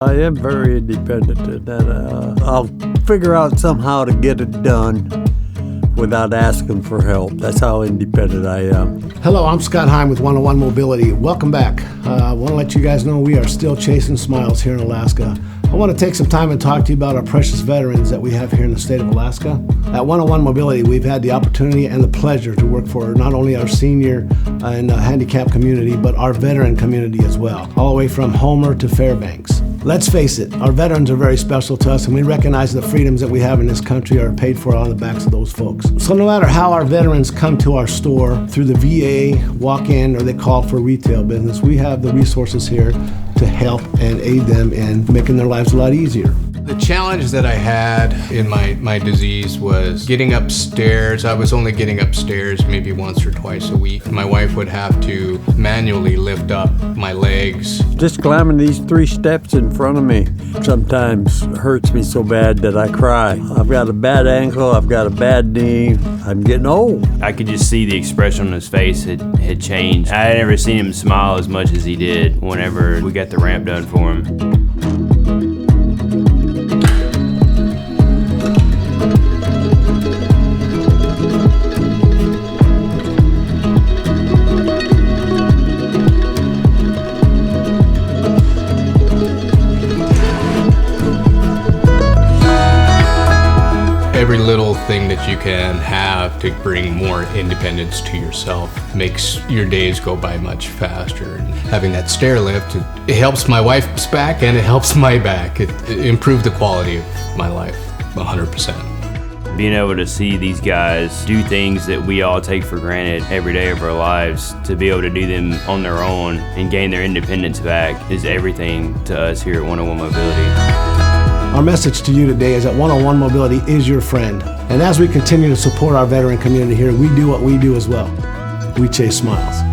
I am very independent in that I'll figure out somehow to get it done without asking for help. That's how independent I am. Hello, I'm Scott Heim with 101 Mobility. Welcome back. I want to let you guys know we are still chasing smiles here in Alaska. I want to take some time and talk to you about our precious veterans that we have here in the state of Alaska. At 101 Mobility, we've had the opportunity and the pleasure to work for not only our senior and handicap community, but our veteran community as well, all the way from Homer to Fairbanks. Let's face it, our veterans are very special to us, and we recognize the freedoms that we have in this country are paid for on the backs of those folks. So no matter how our veterans come to our store, through the VA, walk-in, or they call for retail business, we have the resources here to help and aid them in making their lives a lot easier. The challenge that I had in my disease was getting upstairs. I was only getting upstairs maybe once or twice a week. My wife would have to manually lift up my legs. Just climbing these 3 steps in front of me sometimes hurts me so bad that I cry. I've got a bad ankle, I've got a bad knee, I'm getting old. I could just see the expression on his face had changed. I had never seen him smile as much as he did whenever we got the ramp done for him. Every little thing that you can have to bring more independence to yourself makes your days go by much faster. And having that stair lift, it helps my wife's back and it helps my back. It improved the quality of my life 100%. Being able to see these guys do things that we all take for granted every day of our lives, to be able to do them on their own and gain their independence back is everything to us here at 101 Mobility. Our message to you today is that 101 Mobility is your friend. And as we continue to support our veteran community here, we do what we do as well. We chase smiles.